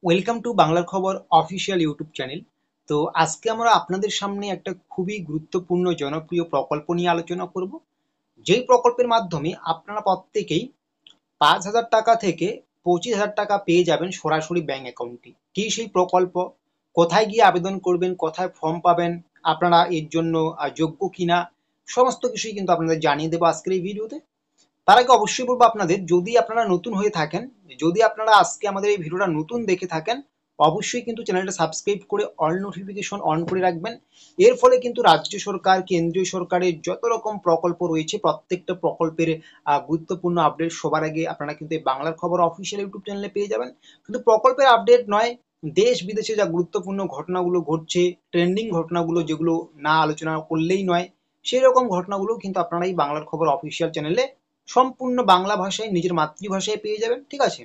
Welcome to বাংলার খবর official YouTube channel. তো আজকে আমরা আপনাদের সামনে একটা খুবই গুরুত্বপূর্ণ জনপ্রিয় প্রকল্প নিয়ে আলোচনা করব, যেই প্রকল্পের মাধ্যমে আপনারা প্রত্যেকেই 5,000 টাকা থেকে 25,000 টাকা পেয়ে যাবেন সরাসরি ব্যাংক অ্যাকাউন্টে। কি সেই প্রকল্প, কোথায় গিয়ে আবেদন করবেন, কোথায় ফর্ম পাবেন, আপনারা এর জন্য যোগ্য কিনা, সমস্ত কিছুই কিন্তু আপনাদের জানিয়ে দেবো আজকের এই ভিডিওতে। তার আগে অবশ্যই বলবো আপনাদের, যদি আপনারা নতুন হয়ে থাকেন, যদি আপনারা আজকে আমাদের এই ভিডিওটা নতুন দেখে থাকেন, অবশ্যই কিন্তু চ্যানেলটা সাবস্ক্রাইব করে অল নোটিফিকেশন অন করে রাখবেন। এর ফলে কিন্তু রাজ্য সরকার, কেন্দ্রীয় সরকারের যত রকম প্রকল্প রয়েছে প্রত্যেকটা প্রকল্পের গুরুত্বপূর্ণ আপডেট সবার আগে আপনারা কিন্তু এই বাংলার খবর অফিসিয়াল ইউটিউব চ্যানেলে পেয়ে যাবেন। শুধু প্রকল্পের আপডেট নয়, দেশ বিদেশে যা গুরুত্বপূর্ণ ঘটনাগুলো ঘটছে, ট্রেন্ডিং ঘটনাগুলো যেগুলো না আলোচনা করলেই নয়, সেই রকম ঘটনাগুলো কিন্তু আপনারা এই বাংলার খবর অফিসিয়াল চ্যানেলে সম্পূর্ণ বাংলা ভাষায় নিজের মাতৃভাষায় পেয়ে যাবেন। ঠিক আছে?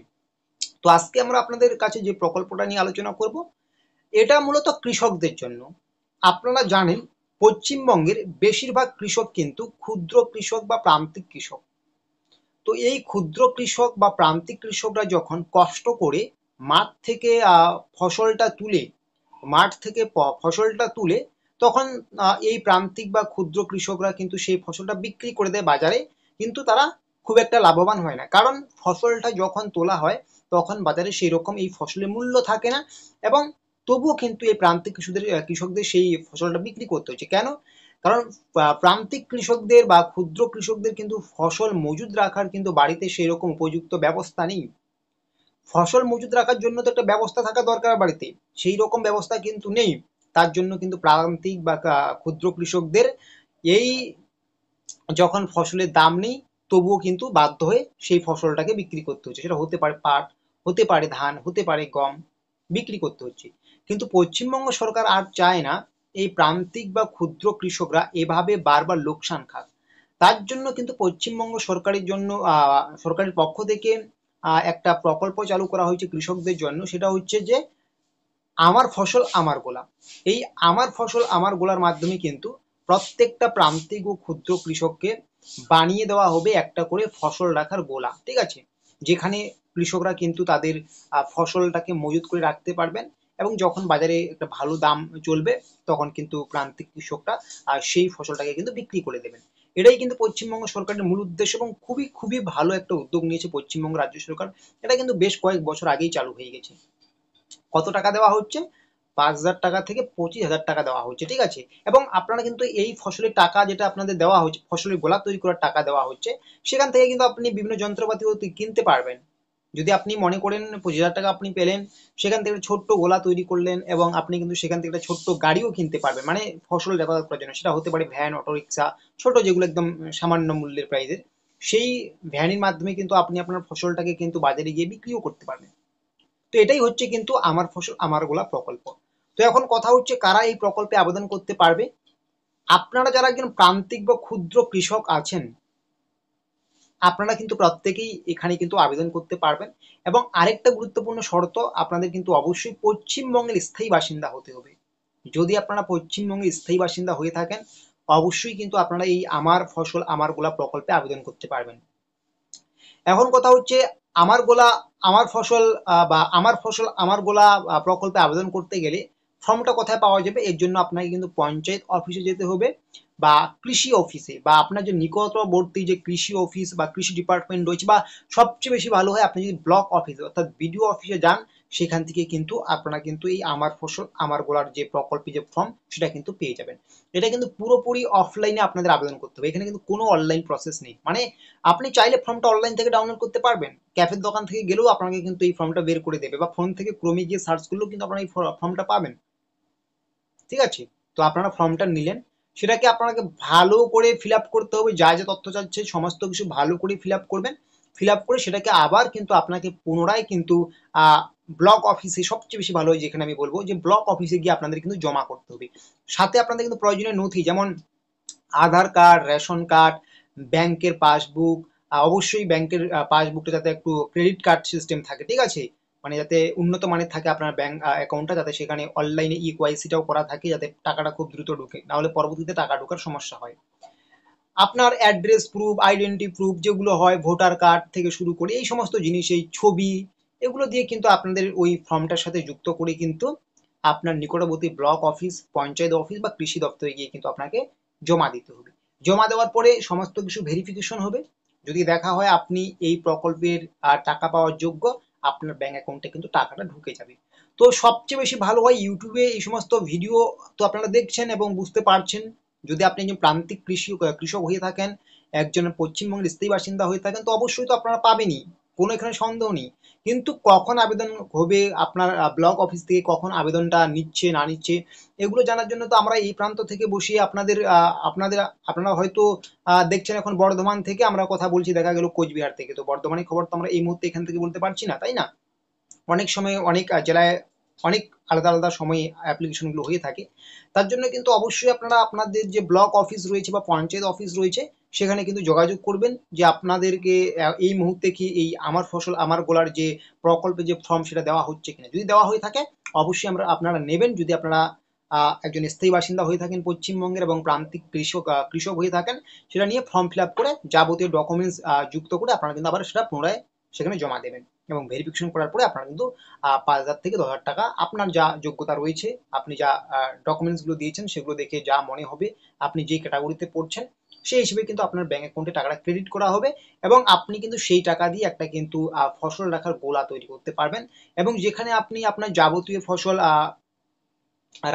তো আজকে আমরা আপনাদের কাছে যে প্রকল্পটা নিয়ে আলোচনা করব, এটা মূলত কৃষকদের জন্য। আপনারা জানেন, পশ্চিমবঙ্গের বেশিরভাগ কৃষক কিন্তু ক্ষুদ্র কৃষক বা প্রান্তিক কৃষক। তো এই ক্ষুদ্র কৃষক বা প্রান্তিক কৃষকরা যখন কষ্ট করে মাঠ থেকে ফসলটা তুলে মাঠ থেকে ফসলটা তুলে তখন এই প্রান্তিক বা ক্ষুদ্র কৃষকরা কিন্তু সেই ফসলটা বিক্রি করে দেয় বাজারে, কিন্তু তারা খুব একটা লাভবান হয় না, কারণ ফসলটা যখন তোলা হয় তখন বাজারে সেই রকম এই ফসলের মূল্য থাকে না। এবং তবুও কিন্তু এই প্রান্তিক কৃষকদের সেই ফসলটা বিক্রি করতে হচ্ছে কেন? কারণ প্রান্তিক কৃষকদের বা ক্ষুদ্র কৃষকদের কিন্তু ফসল মজুদ রাখার কিন্তু বাড়িতে সেই রকম উপযুক্ত ব্যবস্থা নেই। ফসল মজুদ রাখার জন্য তো একটা ব্যবস্থা থাকা দরকার বাড়িতে, সেই রকম ব্যবস্থা কিন্তু নেই। তার জন্য কিন্তু প্রান্তিক বা ক্ষুদ্র কৃষকদের এই যখন ফসলের দাম নেই তবুও কিন্তু বাধ্য হয়ে সেই ফসলটাকে বিক্রি করতে হচ্ছে। সেটা হতে পারে পাট, হতে পারে ধান, হতে পারে গম, বিক্রি করতে হচ্ছে। কিন্তু পশ্চিমবঙ্গ সরকার আর চায় না এই প্রান্তিক বা ক্ষুদ্র কৃষকরা এভাবে বারবার লোকসান খাক। তার জন্য কিন্তু পশ্চিমবঙ্গ সরকারের জন্য সরকারের পক্ষ থেকে একটা প্রকল্প চালু করা হয়েছে কৃষকদের জন্য। সেটা হচ্ছে যে আমার ফসল আমার গোলা। এই আমার ফসল আমার গোলার মাধ্যমে কিন্তু প্রত্যেকটা প্রান্তিক ও ক্ষুদ্র কৃষককে বানিয়ে দেওয়া হবে একটা করে ফসল রাখার গোলা। ঠিক আছে? যেখানে কৃষকরা কিন্তু তাদের ফসলটাকে মজুত করে রাখতে পারবেন, এবং যখন বাজারে একটা ভালো দাম চলবে তখন কিন্তু প্রান্তিক কৃষকরা সেই ফসলটাকে কিন্তু বিক্রি করে দেবেন। এটাই কিন্তু পশ্চিমবঙ্গ সরকারের মূল উদ্দেশ্য, এবং খুবই খুবই ভালো একটা উদ্যোগ নিয়েছে পশ্চিমবঙ্গ রাজ্য সরকার। এটা কিন্তু বেশ কয়েক বছর আগেই চালু হয়ে গেছে। কত টাকা দেওয়া হচ্ছে? 5,000 টাকা থেকে 25,000 টাকা দেওয়া হচ্ছে। ঠিক আছে? এবং আপনারা কিন্তু এই ফসলের টাকা যেটা আপনাদের দেওয়া হচ্ছে, ফসলের গোলা তৈরি করার টাকা দেওয়া হচ্ছে, সেখান থেকে কিন্তু আপনি বিভিন্ন যন্ত্রপাতিও কিনতে পারবেন। যদি আপনি মনে করেন 25,000 টাকা আপনি পেলেন, সেখান থেকে একটা ছোট্ট গোলা তৈরি করলেন, এবং আপনি কিন্তু সেখান থেকে একটা ছোট্ট গাড়িও কিনতে পারবেন, মানে ফসল যাতায়াত করার জন্য। সেটা হতে পারে ভ্যান, অটোরিকশা, ছোট যেগুলো একদম সামান্য মূল্যের প্রাইজের। সেই ভ্যানের মাধ্যমে কিন্তু আপনি আপনার ফসলটাকে কিন্তু বাজারে গিয়ে বিক্রিও করতে পারবেন। তো এটাই হচ্ছে কিন্তু আমার ফসল আমার গোলা প্রকল্প। তো এখন কথা হচ্ছে, কারা এই প্রকল্পে আবেদন করতে পারবে? আপনারা যারা একজন প্রান্তিক বা ক্ষুদ্র কৃষক আছেন, আপনারা কিন্তু প্রত্যেকেই এখানে কিন্তু আবেদন করতে পারবেন। এবং আরেকটা গুরুত্বপূর্ণ শর্ত, আপনাদের কিন্তু অবশ্যই পশ্চিমবঙ্গের স্থায়ী বাসিন্দা হতে হবে। যদি আপনারা পশ্চিমবঙ্গের স্থায়ী বাসিন্দা হয়ে থাকেন, অবশ্যই কিন্তু আপনারা এই আমার ফসল আমার গোলা প্রকল্পে আবেদন করতে পারবেন। এখন কথা হচ্ছে, আমার গোলা আমার ফসল বা আমার ফসল আমার গোলা প্রকল্পে আবেদন করতে গেলে ফর্মটা কোথায় পাওয়া যাবে? এর জন্য আপনাকে কিন্তু পঞ্চায়েত অফিসে যেতে হবে, বা কৃষি অফিসে, বা আপনার যে নিকটবর্তী যে কৃষি অফিস বা কৃষি ডিপার্টমেন্ট রয়েছে, বা সবচেয়ে বেশি ভালো হয় আপনি যদি ব্লক অফিসে অর্থাৎ বিডিও অফিসে যান, সেখান থেকে কিন্তু আপনারা কিন্তু এই আমার ফসল আমার গোলার যে প্রকল্পে যে ফর্ম, সেটা কিন্তু পেয়ে যাবেন। এটা কিন্তু পুরোপুরি অফলাইনে আপনাদের আবেদন করতে হবে, এখানে কিন্তু কোনো অনলাইন প্রসেস নেই। মানে আপনি চাইলে ফর্মটা অনলাইন থেকে ডাউনলোড করতে পারবেন, ক্যাফের দোকান থেকে গেলেও আপনাকে কিন্তু এই ফর্মটা বের করে দেবে, বা ফোন থেকে ক্রমে গিয়ে সার্চ করলেও কিন্তু আপনারা এই ফর্মটা পাবেন। ঠিক আছে? তো আপনারা ফর্মটা নিলেন, সেটাকে আপনাকে ভালো করে ফিল আপ করতে হবে, যা যা তথ্য চাচ্ছে সমস্ত কিছু ভালো করে ফিল আপ করবেন। ফিল আপ করে সেটাকে আবার কিন্তু আপনাকে পুনরায় কিন্তু ব্লক অফিসে, সবচেয়ে বেশি ভালো হয় যেখানে আমি বলবো যে ব্লক অফিসে গিয়ে আপনাদের কিন্তু জমা করতে হবে। সাথে আপনাদের কিন্তু প্রয়োজনীয় নথি, যেমন আধার কার্ড, রেশন কার্ড, ব্যাংকের পাসবুক, অবশ্যই ব্যাংকের পাসবুকটা যাতে একটু ক্রেডিট কার্ড সিস্টেম থাকে। ঠিক আছে? মানে যাতে উন্নত মানের থাকে আপনার ব্যাংক অ্যাকাউন্টটা, যাতে সেখানে অনলাইনে ইকেওয়াইসিটাও করা থাকে, যাতে টাকাটা খুব দ্রুত ঢুকে, না হলে পরবর্তীতে টাকা ঢোকার সমস্যা হয়। আপনার অ্যাড্রেস প্রুফ, আইডেন্টি প্রুফ যেগুলো হয়, ভোটার কার্ড থেকে শুরু করে এই সমস্ত জিনিস, এই ছবি, এগুলো দিয়ে কিন্তু আপনাদের ওই ফর্মটার সাথে যুক্ত করে কিন্তু আপনার নিকটবর্তী ব্লক অফিস, পঞ্চায়েত অফিস বা কৃষি দপ্তরে গিয়ে কিন্তু আপনাকে জমা দিতে হবে। জমা দেওয়ার পরে সমস্ত কিছু ভেরিফিকেশন হবে। যদি দেখা হয় আপনি এই প্রকল্পের টাকা পাওয়ার যোগ্য, আপনার ব্যাংক অ্যাকাউন্টে কিন্তু টাকাটা ঢুকে যাবে। তো সবচেয়ে বেশি ভালো হয় ইউটিউবে এই সমস্ত ভিডিও তো আপনারা দেখছেন এবং বুঝতে পারছেন। যদি আপনি একজন প্রান্তিক কৃষক হয়ে থাকেন, একজন পশ্চিমবঙ্গের স্থায়ী বাসিন্দা হয়ে থাকেন, তো অবশ্যই তো আপনারা পাবেনই, কোনো এখানে সন্দেহ নেই। কিন্তু কখন আবেদন হবে, আপনার ব্লক অফিস থেকে কখন আবেদনটা নিচ্ছে না নিচ্ছে, এগুলো জানার জন্য তো আমরা এই প্রান্ত থেকে বসিয়ে আপনারা হয়তো দেখছেন এখন বর্ধমান থেকে আমরা কথা বলছি, দেখা গেল কোচবিহার থেকে, তো বর্ধমানের খবর তো আমরা এই মুহূর্তে এখান থেকে বলতে পারছি না, তাই না? অনেক সময় অনেক জেলায় অনেক আলাদা আলাদা সময়ে অ্যাপ্লিকেশনগুলো হয়ে থাকে। তার জন্য কিন্তু অবশ্যই আপনারা আপনাদের যে ব্লক অফিস রয়েছে বা পঞ্চায়েত অফিস রয়েছে, সেখানে কিন্তু যোগাযোগ করবেন যে আপনাদেরকে এই মুহূর্তে কি এই আমার ফসল আমার গোলার যে প্রকল্পে যে ফর্ম সেটা দেওয়া হচ্ছে কিনা। যদি দেওয়া হয়ে থাকে অবশ্যই আপনারা নেবেন। যদি আপনারা একজন স্থায়ী বাসিন্দা হয়ে থাকেন পশ্চিমবঙ্গের এবং প্রান্তিক কৃষক হয়ে থাকেন, সেটা নিয়ে ফর্ম ফিল আপ করে যাবতীয় ডকুমেন্টস যুক্ত করে আপনারা কিন্তু আবার সেটা পুনরায় সেখানে জমা দেবেন। এবং ভেরিফিকেশন করার পরে আপনারা কিন্তু ৫,০০০ থেকে ১০,০০০ টাকা আপনার যা যোগ্যতা রয়েছে, আপনি যা ডকুমেন্টসগুলো দিয়েছেন সেগুলো দেখে যা মনে হবে আপনি যে ক্যাটাগরিতে পড়ছেন, সেই হিসেবে কিন্তু আপনার ব্যাংক অ্যাকাউন্টে টাকাটা ক্রেডিট করা হবে। এবং আপনি কিন্তু সেই টাকা দিয়ে একটা কিন্তু ফসল রাখার গোলা তৈরি করতে পারবেন। এবং যেখানে আপনি আপনার যাবতীয় ফসল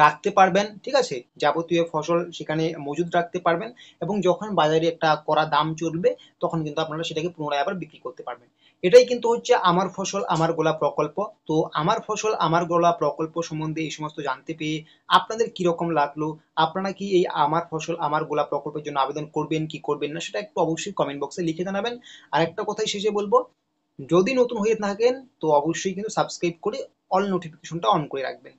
রাখতে পারবেন, ঠিক আছে? যাবতীয় ফসল সেখানে মজুদ রাখতে পারবেন এবং যখন বাজারে একটা কড়া দাম চলবে তখন কিন্তু আপনারা সেটাকে পুনরায় আবার বিক্রি করতে পারবেন। এটাই কিন্তু হচ্ছে আমার ফসল আমার গোলা প্রকল্প। তো আমার ফসল আমার গোলা প্রকল্প সম্বন্ধে এই সমস্ত জানতে পেয়ে আপনাদের কিরকম লাগলো? আপনারা কি এই আমার ফসল আমার গোলা প্রকল্পের জন্য আবেদন করবেন কি করবেন না, সেটা একটু অবশ্যই কমেন্ট বক্সে লিখে জানাবেন। আর একটা কথাই শেষে বলবো, যদি নতুন হয়ে থাকেন তো অবশ্যই কিন্তু সাবস্ক্রাইব করে অল নোটিফিকেশনটা অন করে রাখবেন।